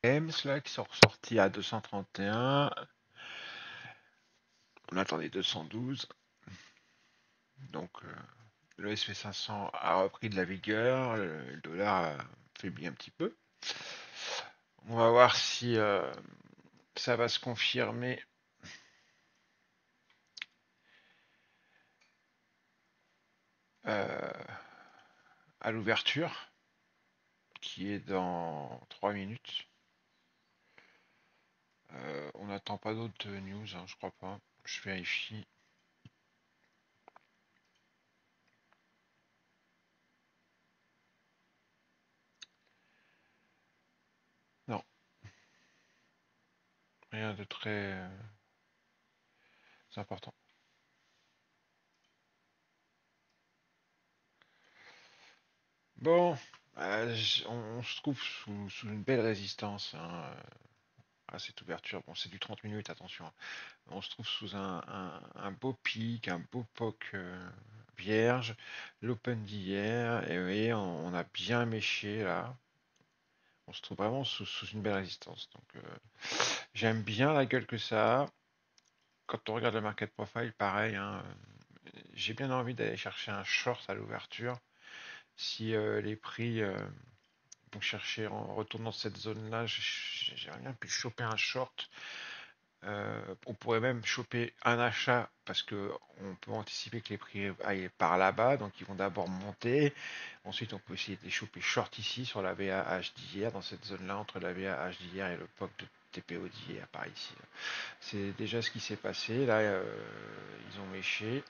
Games là, qui sont ressortis à 231. On attendait 212. Donc le SP500 a repris de la vigueur, le dollar a faibli un petit peu. On va voir si ça va se confirmer euh, à l'ouverture, qui est dans 3 minutes. On n'attend pas d'autres news, hein, je crois pas. Je vérifie. Non, rien de très important. Bon, on se trouve sous une belle résistance, hein, à cette ouverture. Bon, c'est du 30 minutes, attention, hein. On se trouve sous un beau pic, un beau POC vierge, l'Open d'hier, et vous voyez, on a bien méché là. On se trouve vraiment sous une belle résistance. Donc, j'aime bien la gueule que ça a. Quand on regarde le market profile, pareil, hein, j'ai bien envie d'aller chercher un short à l'ouverture. Si les prix vont chercher en retournant cette zone-là, j'aimerais bien pu choper un short. On pourrait même choper un achat parce que on peut anticiper que les prix aillent par là-bas, donc ils vont d'abord monter. Ensuite, on peut essayer de les choper short ici sur la VAH d'hier, dans cette zone-là entre la VAH d'hier et le POC de TPO d'hier, par ici. C'est déjà ce qui s'est passé. Là, ils ont méché.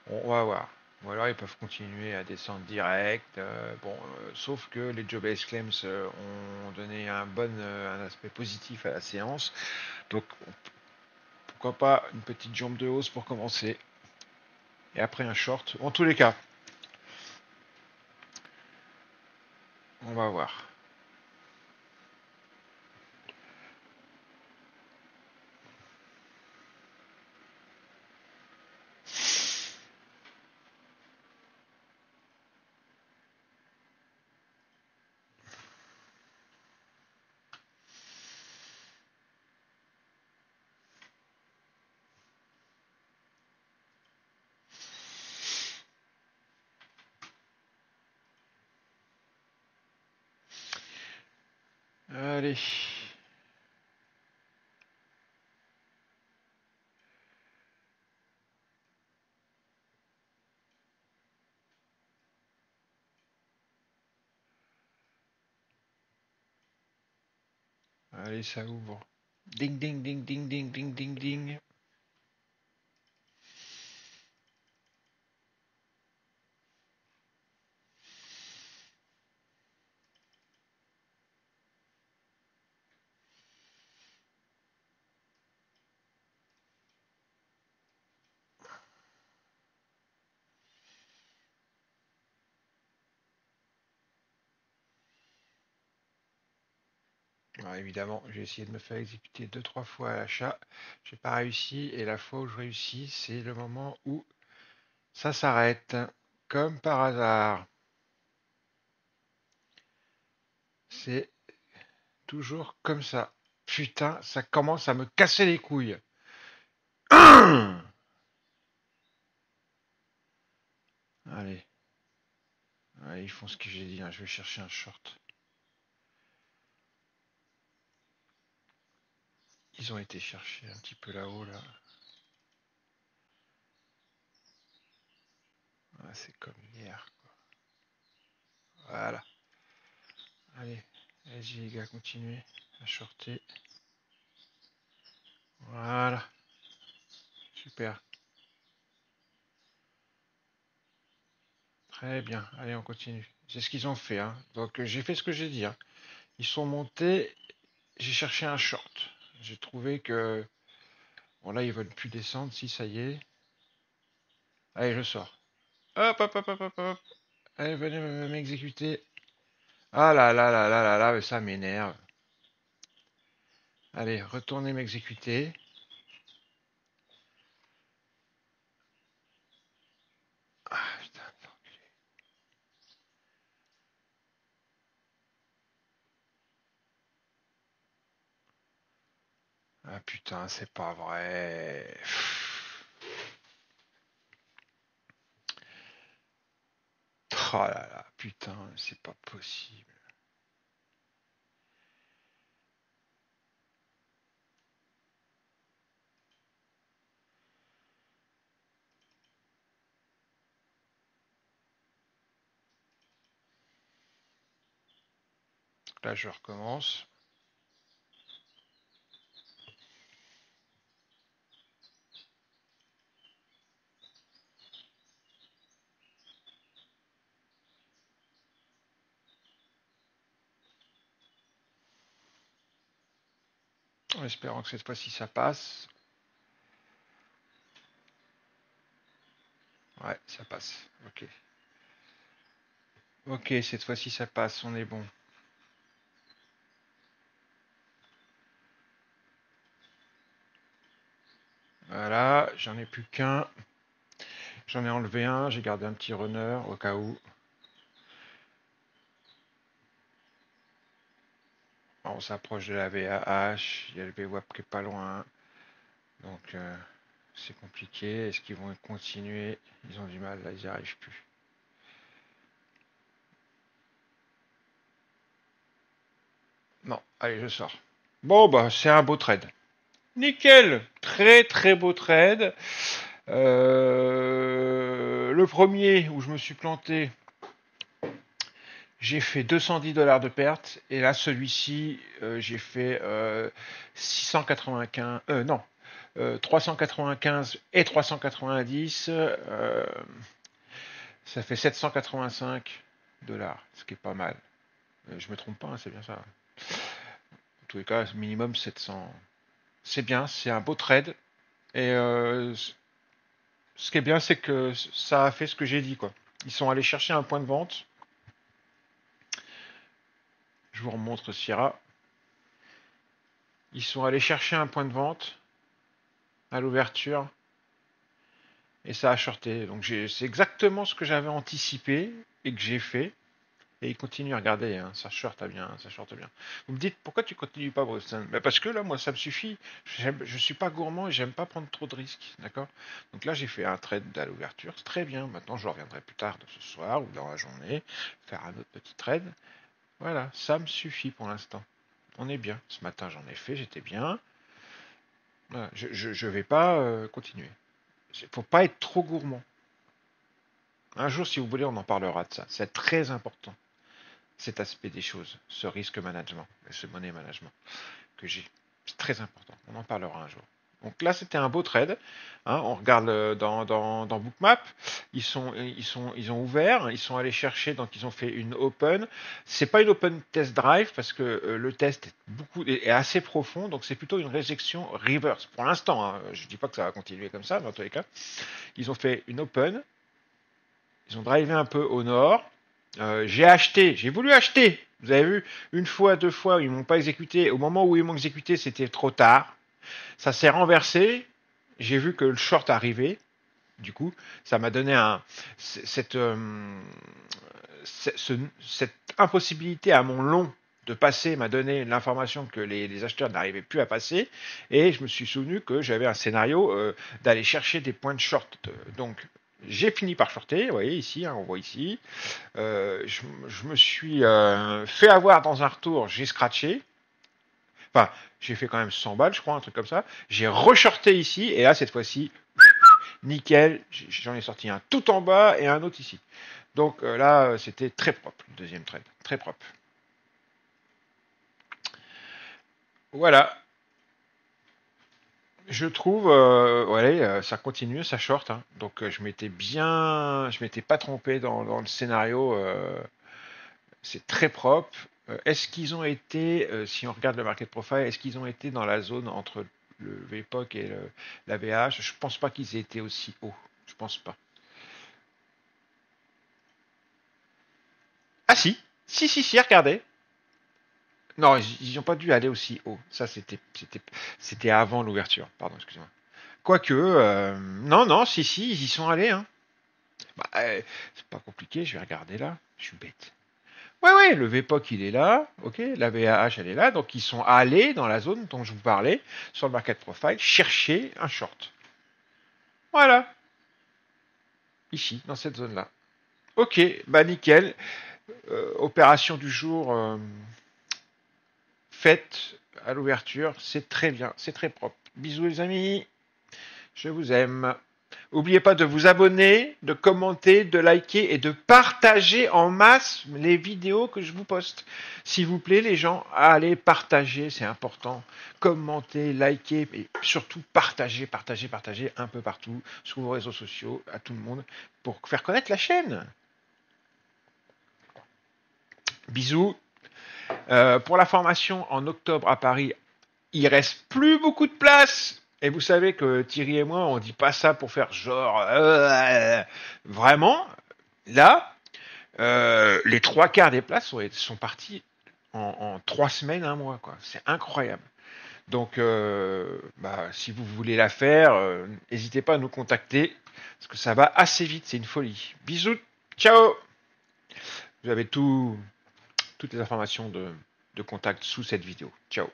On va voir. Ou alors ils peuvent continuer à descendre direct. Bon, sauf que les jobless claims ont donné un aspect positif à la séance. Donc pourquoi pas une petite jambe de hausse pour commencer. Et après un short. En tous les cas, on va voir. Allez. Allez, ça ouvre. Ding ding ding ding ding ding ding ding. Alors, évidemment, j'ai essayé de me faire exécuter deux trois fois à l'achat. J'ai pas réussi. Et la fois où je réussis, c'est le moment où ça s'arrête. Comme par hasard. C'est toujours comme ça. Putain, ça commence à me casser les couilles. Allez. Allez, ils font ce que j'ai dit, hein. Je vais chercher un short. Ils ont été chercher un petit peu là-haut, là. Ah, c'est comme hier. Voilà. Allez, allez-y les gars, continuez à shorter. Voilà. Super. Très bien. Allez, on continue. C'est ce qu'ils ont fait, hein. Donc j'ai fait ce que j'ai dit, hein. Ils sont montés. J'ai cherché un short. J'ai trouvé que... Bon là, ils veulent plus descendre. Si, ça y est. Allez, je sors. Hop, hop, hop, hop, hop, hop. Allez, venez m'exécuter. Ah là là là là là là, mais ça m'énerve. Allez, retournez m'exécuter. Ah putain. Ah putain, c'est pas vrai. Oh là là, putain, c'est pas possible. Là, je recommence. En espérant que cette fois-ci ça passe. Ouais, ça passe. Ok. Ok, cette fois-ci ça passe, on est bon. Voilà, j'en ai plus qu'un. J'en ai enlevé un, j'ai gardé un petit runner au cas où. On s'approche de la VAH, il y a le VWAP qui est pas loin. Donc c'est compliqué. Est-ce qu'ils vont continuer? Ils ont du mal, là ils n'y arrivent plus. Non, allez, je sors. Bon, bah c'est un beau trade. Nickel. Très très beau trade. Le premier où je me suis planté, j'ai fait 210 $ de perte. Et là, celui-ci, j'ai fait 695. Non. 395 et 390. Ça fait 785 $, ce qui est pas mal. Je me trompe pas, hein, c'est bien ça. En tous les cas, minimum 700. C'est bien, c'est un beau trade. Et ce qui est bien, c'est que ça a fait ce que j'ai dit, quoi. Ils sont allés chercher un point de vente. Je vous remontre Sierra. Ils sont allés chercher un point de vente à l'ouverture et ça a shorté. Donc c'est exactement ce que j'avais anticipé et que j'ai fait. Et il continue, regardez, hein, ça shorte bien, ça shorte bien. Vous me dites, pourquoi tu continues pas, Bruston? Parce que là, moi, ça me suffit. Je suis pas gourmand et j'aime pas prendre trop de risques, d'accord? Donc là, j'ai fait un trade à l'ouverture, c'est très bien. Maintenant, je reviendrai plus tard de ce soir ou dans la journée, faire un autre petit trade. Voilà, ça me suffit pour l'instant. On est bien. Ce matin, j'en ai fait, j'étais bien. Voilà, je vais pas continuer. Il faut pas être trop gourmand. Un jour, si vous voulez, on en parlera de ça. C'est très important, cet aspect des choses, ce risque management, ce money management que j'ai. C'est très important. On en parlera un jour. Donc là, c'était un beau trade. Hein, on regarde dans Bookmap. Ils ont ouvert. Ils sont allés chercher. Donc, ils ont fait une open. C'est pas une open test drive parce que le test est assez profond. Donc, c'est plutôt une réjection reverse pour l'instant. Hein, je dis pas que ça va continuer comme ça, mais en tous les cas, ils ont fait une open. Ils ont drivé un peu au nord. J'ai voulu acheter. Vous avez vu, une fois, deux fois, ils m'ont pas exécuté. Au moment où ils m'ont exécuté, c'était trop tard. Ça s'est renversé. J'ai vu que le short arrivait. Du coup, ça m'a donné cette, cette impossibilité à mon long de passer m'a donné l'information que les acheteurs n'arrivaient plus à passer et je me suis souvenu que j'avais un scénario d'aller chercher des points de short. Donc j'ai fini par shorter, vous voyez ici, hein, on voit ici. Je me suis fait avoir dans un retour, j'ai scratché. Enfin, j'ai fait quand même 100 balles, je crois, un truc comme ça. J'ai reshorté ici et là, cette fois-ci, nickel, j'en ai sorti un tout en bas et un autre ici. Donc là, c'était très propre, le deuxième trade. Très propre. Voilà. Je trouve, ouais, ça continue, ça short. Hein. Donc je m'étais pas trompé dans le scénario. C'est très propre. Est-ce qu'ils ont été, si on regarde le market profile, est-ce qu'ils ont été dans la zone entre le VPOC et la VH? Je pense pas qu'ils aient été aussi hauts. Je pense pas. Ah si, si, regardez. Non, ils n'ont pas dû aller aussi haut. Ça, c'était avant l'ouverture. Pardon, excusez-moi. Quoique, non, si, ils y sont allés. Hein. Bah, c'est pas compliqué. Je vais regarder là. Je suis bête. Ouais, ouais, le VPOC il est là, ok, la VAH elle est là, donc ils sont allés dans la zone dont je vous parlais, sur le market profile, chercher un short. Voilà, ici, dans cette zone-là. Ok, bah nickel. Opération du jour faite à l'ouverture, c'est très bien, c'est très propre. Bisous les amis, je vous aime. N'oubliez pas de vous abonner, de commenter, de liker et de partager en masse les vidéos que je vous poste. S'il vous plaît, les gens, allez partager, c'est important. Commentez, likez et surtout partagez, partagez, partagez un peu partout sur vos réseaux sociaux, à tout le monde, pour faire connaître la chaîne. Bisous. Pour la formation en octobre à Paris, il reste plus beaucoup de place. Et vous savez que Thierry et moi, on dit pas ça pour faire genre vraiment. Là, les trois quarts des places sont partis en 3 semaines, un mois, quoi. C'est incroyable. Donc, bah, si vous voulez la faire, n'hésitez pas à nous contacter parce que ça va assez vite, c'est une folie. Bisous, ciao. Vous avez toutes les informations de contact sous cette vidéo. Ciao.